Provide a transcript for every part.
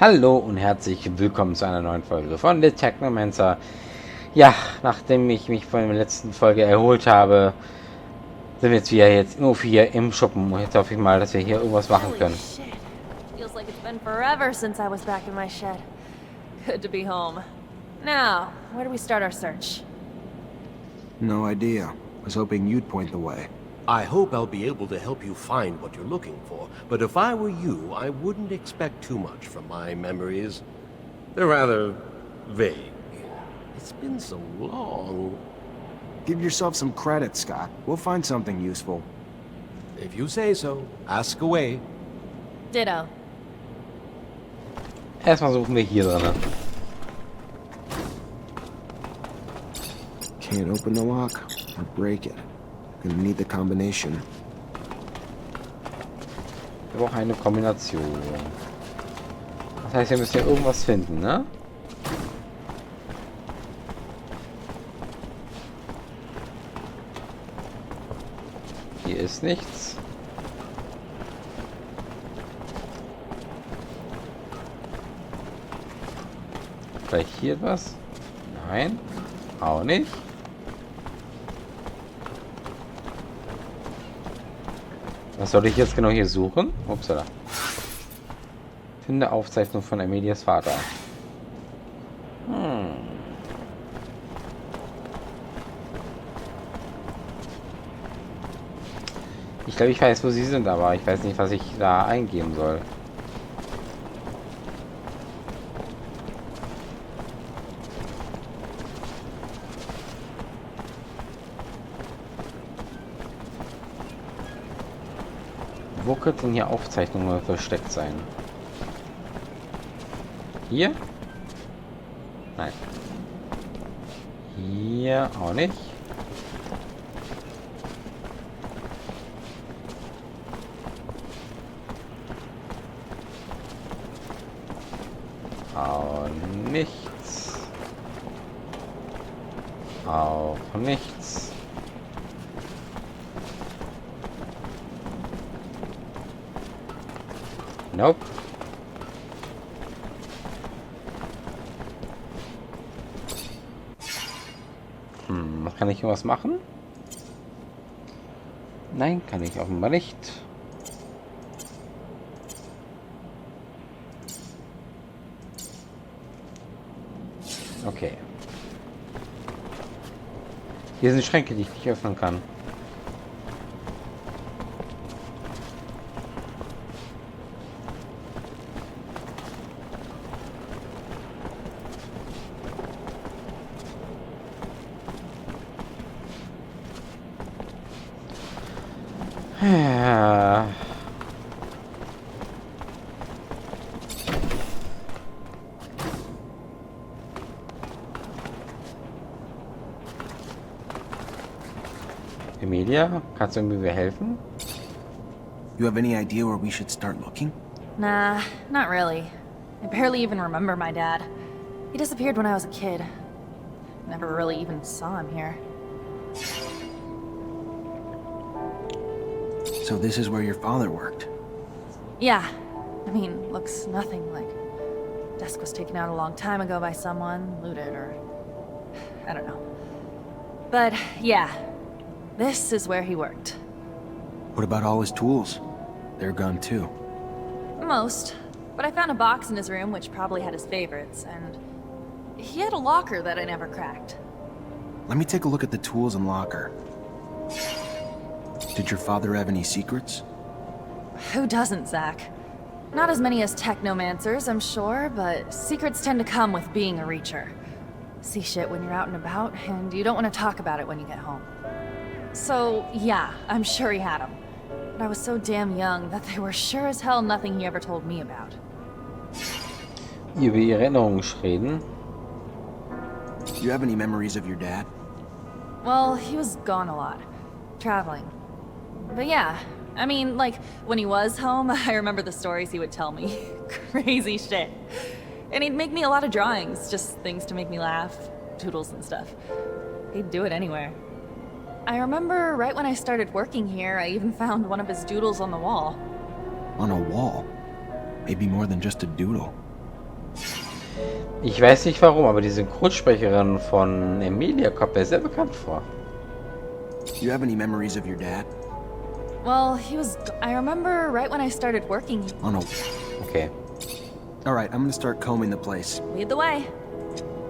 Hallo und herzlich willkommen zu einer neuen Folge von der Technomancer. Ja, nachdem ich mich von der letzten Folge erholt habe, sind wir jetzt nur hier im Schuppen. Und jetzt hoffe ich mal, dass wir hier irgendwas machen können. Feels like it's been forever since I was back in my shed. Good to be home. Now, where do we start our search? No idea. Was hoping you'd point the way. I hope I'll be able to help you find what you're looking for, but if I were you, I wouldn't expect too much from my memories. They're rather vague. It's been so long. Give yourself some credit, Scott. We'll find something useful. If you say so, ask away. Ditto. Erstmal suchen wir hier drin. Can't open the lock or break it. Gonna need the combination. Wir brauchen eine Kombination. Das heißt, wir müssen ja irgendwas finden, ne? Hier ist nichts. Vielleicht hier was? Nein. Auch nicht. Was soll ich jetzt genau hier suchen? Upsala. Finde Aufzeichnung von Amelias Vater. Ich glaube, ich weiß, wo sie sind, aber ich weiß nicht, was ich da eingeben soll. Wo könnte denn hier Aufzeichnungen versteckt sein? Hier? Nein. Hier auch nicht. Auch nichts. Auch nichts. Nope. Kann ich irgendwas machen? Nein, kann ich offenbar nicht. Okay. Hier sind Schränke, die ich nicht öffnen kann. Ja. Emilia, kannst du mir helfen? You have any idea where we should start looking? Nah, not really. I barely even remember my dad. He disappeared when I was a kid. Never really even saw him here. So this is where your father worked? Yeah. I mean, looks nothing like... Desk was taken out a long time ago by someone, looted, or... I don't know. But, yeah. This is where he worked. What about all his tools? They're gone too. Most. But I found a box in his room which probably had his favorites, and... He had a locker that I never cracked. Let me take a look at the tools and locker. Did your father have any secrets? Who doesn't, Zach? Not as many as Technomancers, I'm sure, but secrets tend to come with being a Reacher. See shit when you're out and about, and you don't want to talk about it when you get home. So, yeah, I'm sure he had them. But I was so damn young that they were sure as hell nothing he ever told me about. Über ihre Erinnerungen reden. Do you have any memories of your dad? Well, he was gone a lot. Traveling. But yeah, I mean, like, when he was home, I remember the stories he would tell me. Crazy shit. And he'd make me a lot of drawings, just things to make me laugh, doodles and stuff. He'd do it anywhere. I remember right when I started working here, I even found one of his doodles on the wall. On a wall? Maybe more than just a doodle. Ich weiß nicht warum, aber die Synchronsprecherin von Emilia kommt mir sehr bekannt vor. You have any memories of your dad? Well, I remember right when I started working. Oh no. Okay. All right, I'm gonna start combing the place. Lead the way.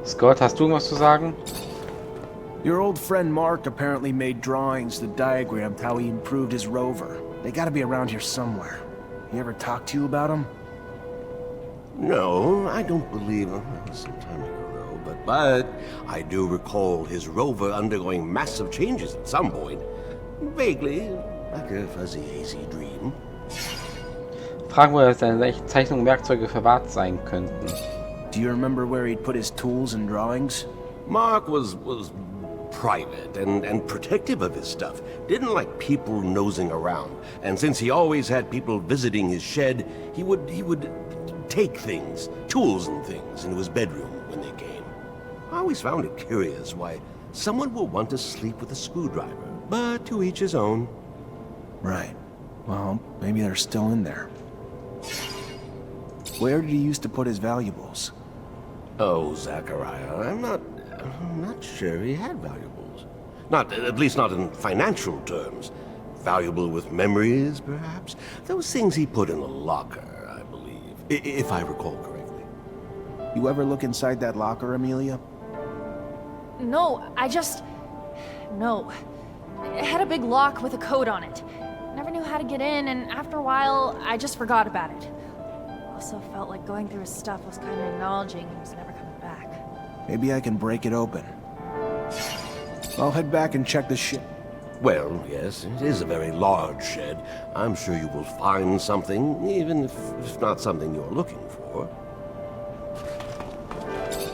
Scott, hast du was zu sagen? Your old friend Mark apparently made drawings that diagrammed how he improved his rover. They gotta be around here somewhere. He ever talk to you about them? No, I don't believe him. That was some time ago, though. But I do recall his rover undergoing massive changes at some point. Vaguely, like a fuzzy, hazy dream. Fragen, wo seine Zeichnungen und Werkzeuge verwahrt sein könnten. Do you remember where he'd put his tools and drawings? Mark was private and protective of his stuff. Didn't like people nosing around. And since he always had people visiting his shed, he would take things, tools and things, into his bedroom when they came. I always found it curious why someone would want to sleep with a screwdriver, but to each his own. Right. Well, maybe they're still in there. Where did he used to put his valuables? Oh, Zachariah, I'm not sure he had valuables. At least not in financial terms. Valuable with memories, perhaps? Those things he put in a locker, I believe, if I recall correctly. You ever look inside that locker, Amelia? No, No. It had a big lock with a code on it. Never knew how to get in, and after a while, I just forgot about it. Also felt like going through his stuff was kind of acknowledging he was never coming back. Maybe I can break it open. I'll head back and check the shit. Well, yes, it is a very large shed. I'm sure you will find something, even if it's not something you're looking for.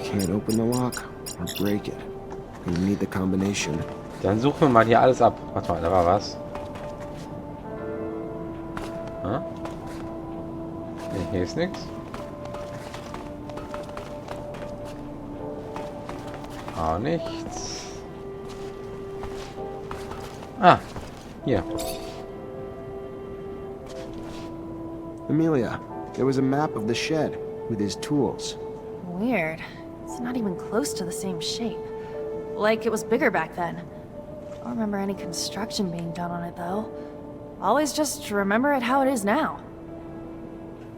Can't open the lock or break it. You need the combination. Dann suchen wir mal hier alles ab. Warte mal, da war was. Hm? Nee, hier ist nichts. Auch nichts. Ah, hier. Amelia, there was a map of the shed with his tools. Weird. It's not even close to the same shape. Like it was bigger back then. I don't remember any construction being done on it, though. Always just remember it how it is now.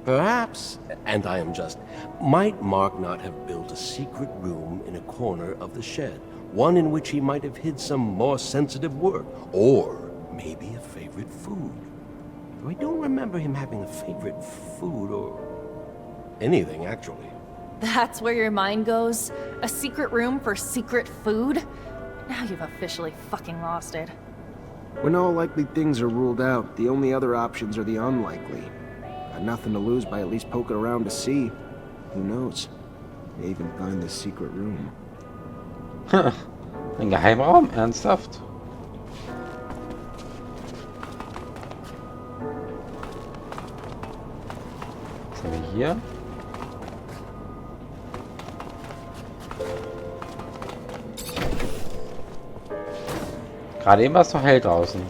Perhaps, and I am just, might Mark not have built a secret room in a corner of the shed? One in which he might have hid some more sensitive work, or maybe a favorite food. Though I don't remember him having a favorite food or anything, actually. That's where your mind goes? A secret room for secret food? Now you've officially fucking lost it. When all likely things are ruled out, the only other options are the unlikely. Got nothing to lose by at least poking around to see. Who knows? May even find this secret room. Ein Geheimraum? Ernsthaft? Was haben wir hier? Gerade eben war es noch hell draußen.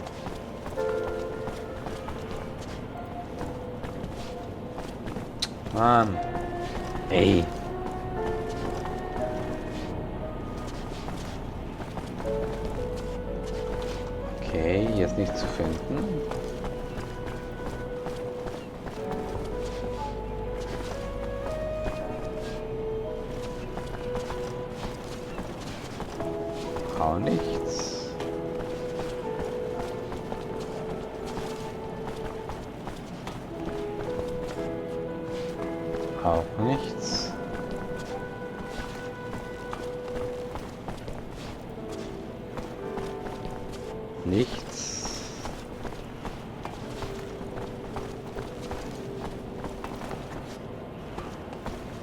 Mann. Ey. Okay, hier ist nichts zu finden. Auch nichts. Auch nichts. Nichts.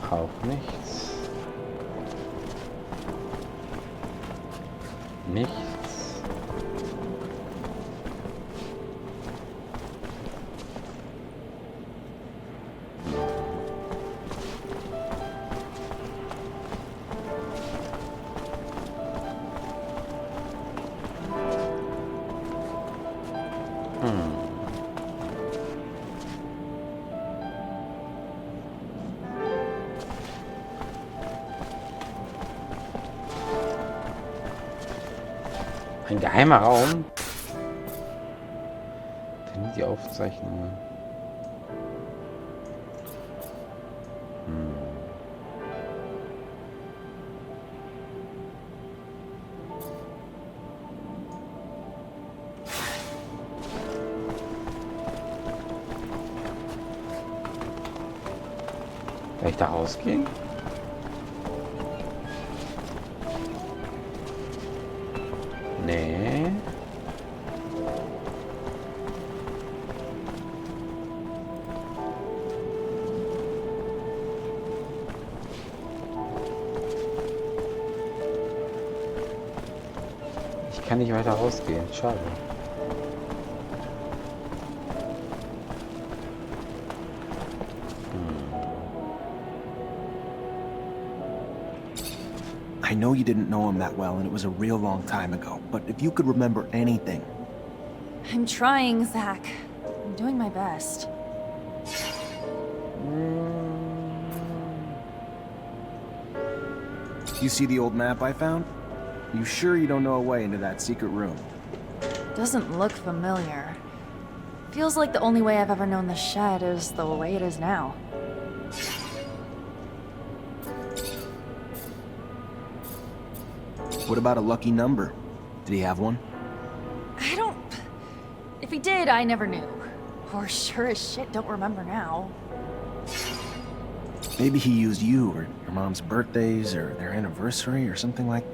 Auch nichts. Nichts. Ein geheimer Raum. Finde die Aufzeichnungen. Kann ich da rausgehen? Nee. Ich kann nicht weiter rausgehen. Schade. I know you didn't know him that well, and it was a real long time ago, but if you could remember anything... I'm trying, Zach. I'm doing my best. You see the old map I found? You sure you don't know a way into that secret room? Doesn't look familiar. Feels like the only way I've ever known the shed is the way it is now. What about a lucky number? Did he have one? I don't... If he did, I never knew. Or sure as shit don't remember now. Maybe he used you, or your mom's birthdays, or their anniversary, or something like...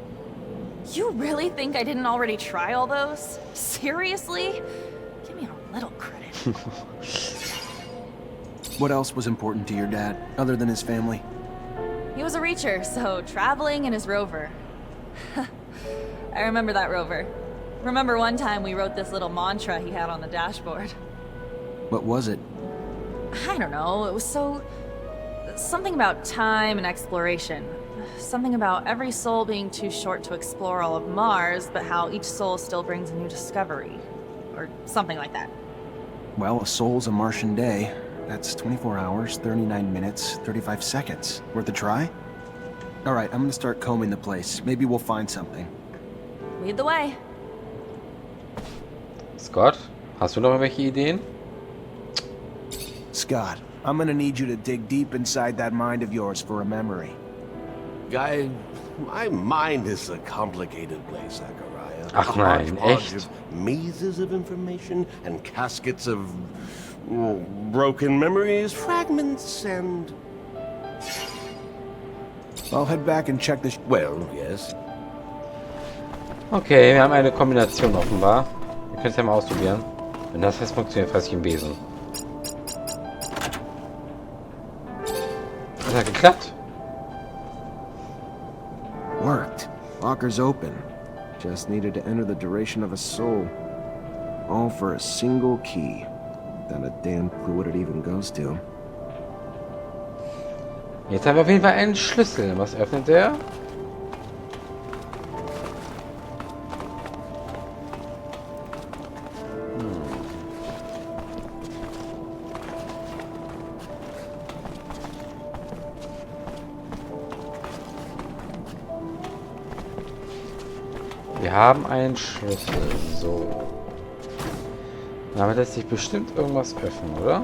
You really think I didn't already try all those? Seriously? Give me a little credit. What else was important to your dad, other than his family? He was a reacher, so traveling and his rover. I remember that rover. Remember one time we wrote this little mantra he had on the dashboard. What was it? I don't know, it was so... something about time and exploration. Something about every soul being too short to explore all of Mars, but how each soul still brings a new discovery. Or something like that. Well, a soul's a Martian day. That's 24 hours, 39 minutes, 35 seconds. Worth a try? Alright, I'm gonna start combing the place. Maybe we'll find something. Lead the way. Scott, hast du noch irgendwelche Ideen? Scott, I'm gonna need you to dig deep inside that mind of yours for a memory. Guy, my mind is a complicated place, Zachariah. Ach A nein, hodgepodge echt? of mazes of information and caskets of broken memories, fragments, and... I'll head back and check this. Well, yes. Okay, wir haben eine Kombination offenbar. Wir können es ja mal ausprobieren. Wenn das jetzt funktioniert, fresse ich einen Besen. Das hat geklappt. Worked. Locker's open. Just needed to enter the duration of a soul. All for a single key. Not a damn clue what it even goes to. Jetzt haben wir auf jeden Fall einen Schlüssel. Was öffnet der? Wir haben einen Schlüssel. So. Damit lässt sich bestimmt irgendwas öffnen, oder?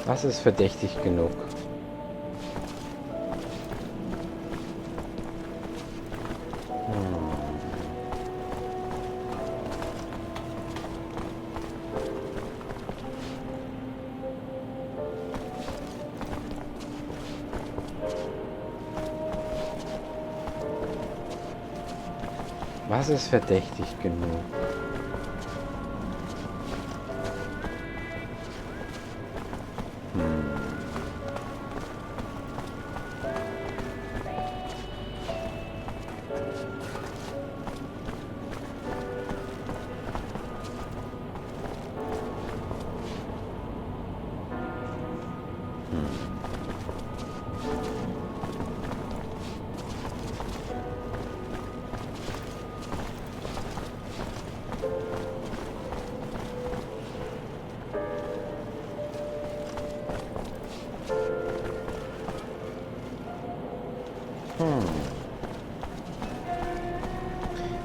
Das ist verdächtig genug. Was ist verdächtig genug?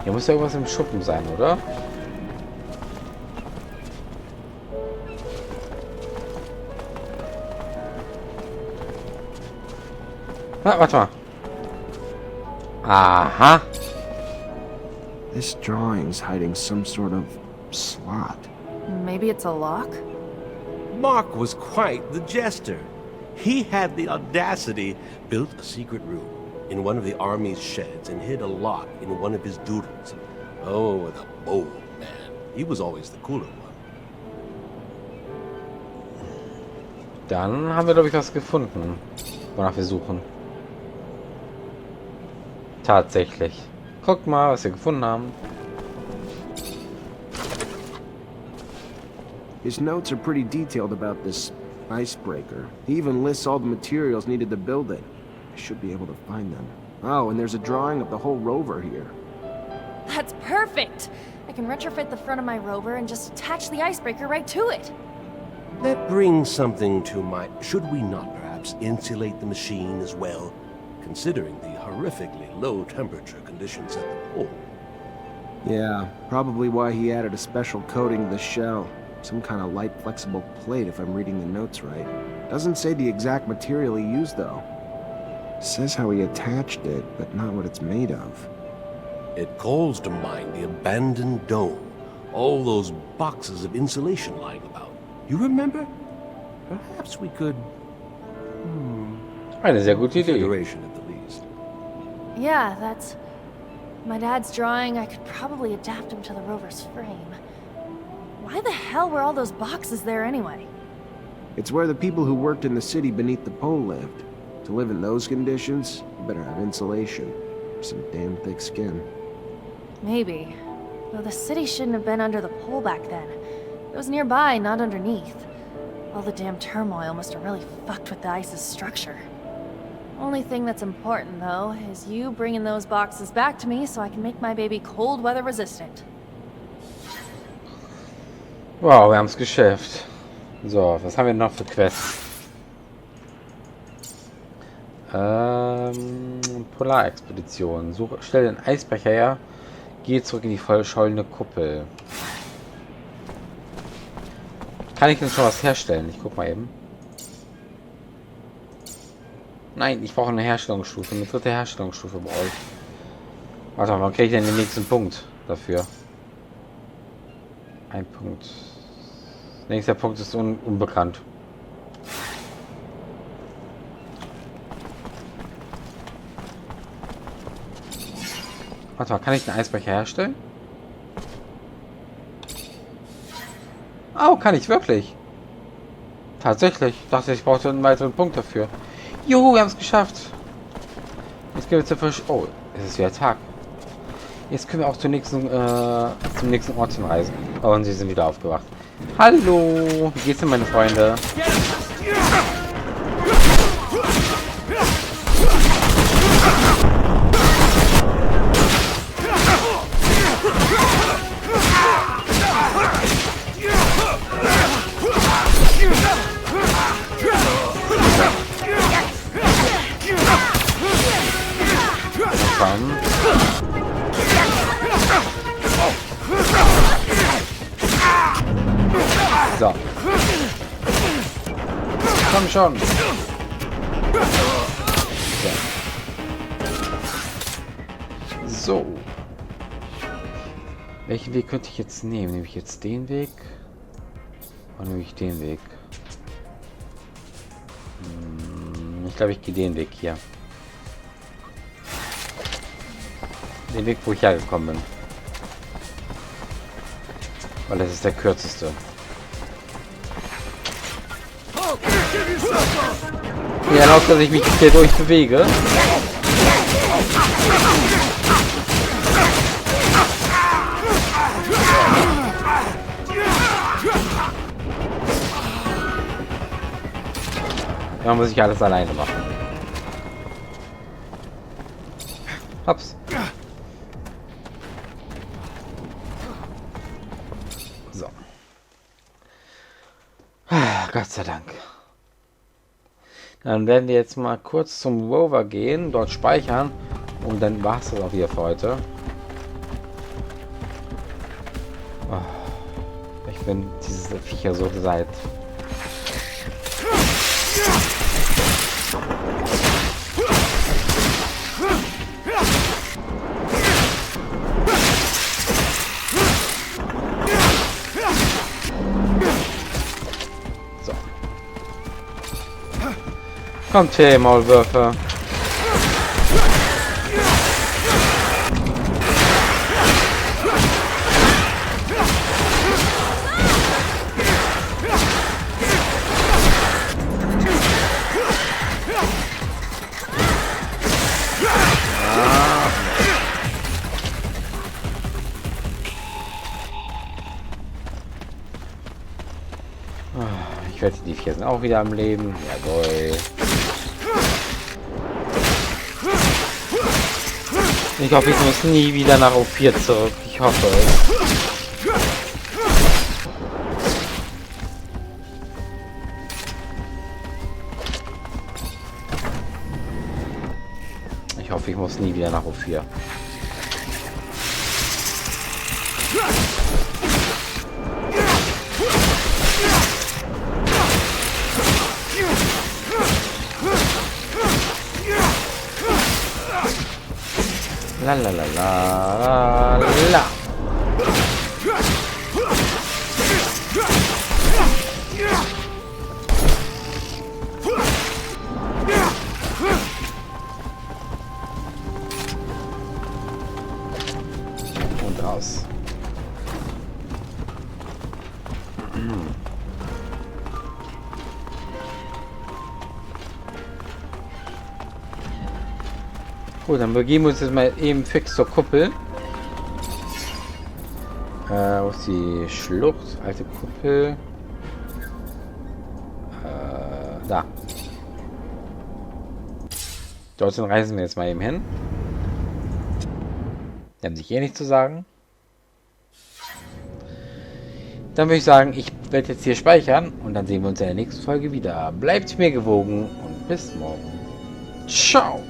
Hier muss ja irgendwas im Schuppen sein, oder? Ah, warte mal. Aha. This drawing's hiding some sort of slot. Maybe it's a lock? Mark was quite the jester. He had the audacity, built a secret room in one of the army's sheds and hid a lock in one of his doodles. Oh, the bold man. He was always the cooler one. Dann haben wir, glaube ich, was gefunden, wonach wir suchen. Tatsächlich. Guckt mal, was wir gefunden haben. His notes are pretty detailed about this icebreaker. He even lists all the materials needed to build it. I should be able to find them. Oh, and there's a drawing of the whole rover here. That's perfect! I can retrofit the front of my rover and just attach the icebreaker right to it. That brings something to mind. Should we not perhaps insulate the machine as well, considering the horrifically low temperature conditions at the pole? Yeah, probably why he added a special coating to the shell. Some kind of light, flexible plate, if I'm reading the notes right. Doesn't say the exact material he used, though. Says how he attached it, but not what it's made of. It calls to mind the abandoned dome. All those boxes of insulation lying about. You remember? Perhaps we could... Eine sehr gute Idee. Configuration at the least. Yeah, that's... my dad's drawing. I could probably adapt him to the rover's frame. Why the hell were all those boxes there anyway? It's where the people who worked in the city beneath the pole lived. To live in those conditions, you better have insulation. Or some damn thick skin. Maybe. Though the city shouldn't have been under the pole back then. It was nearby, not underneath. All the damn turmoil must have really fucked with the ice's structure. Only thing that's important, though, is you bringing those boxes back to me so I can make my baby cold weather resistant. Wow, wir haben es geschafft. So, was haben wir noch für Quests? Polarexpedition. Stell den Eisbecher her. Geh zurück in die verschollene Kuppel. Kann ich denn schon was herstellen? Ich guck mal eben. Nein, ich brauche eine Herstellungsstufe. Eine dritte Herstellungsstufe bei euch. Warte mal, wann kriege ich denn den nächsten Punkt dafür? Ein Punkt. Nächster Punkt ist unbekannt. Warte mal, kann ich einen Eisbecher herstellen? Oh, kann ich wirklich. Tatsächlich. Ich dachte, ich brauchte einen weiteren Punkt dafür. Juhu, wir haben es geschafft. Jetzt gehen wir zur Oh, es ist wieder Tag. Jetzt können wir auch zum nächsten Ort hinreisen. Oh, und sie sind wieder aufgewacht. Hallo, wie geht's denn, meine Freunde? Komm. So. Komm schon. So. Welchen Weg könnte ich jetzt nehmen? Nehme ich jetzt den Weg? Oder nehme ich den Weg? Ich glaube, ich gehe den Weg hier. Den Weg, wo ich hergekommen bin. Weil das ist der kürzeste. Ja, hinaus, dass ich mich hier durch bewege. Da muss ich alles alleine machen. Hops. So. Gott sei Dank. Dann werden wir jetzt mal kurz zum Rover gehen, dort speichern und dann war es das auch wieder für heute. Oh, ich bin diese Viecher so leid. So. Kommt her, Maulwürfe. Ich wette, die vier sind auch wieder am Leben. Jawohl. Ich hoffe, ich muss nie wieder nach O4 zurück. Ich hoffe es. Ich hoffe, ich muss nie wieder nach O4. La la la la la. Und raus. Gut, dann begeben wir uns jetzt mal eben fix zur Kuppel. Wo ist die Schlucht? Alte Kuppel. Da. Dorthin reisen wir jetzt mal eben hin. Die haben sich eh nichts zu sagen. Dann würde ich sagen, ich werde jetzt hier speichern und dann sehen wir uns in der nächsten Folge wieder. Bleibt mir gewogen und bis morgen. Ciao!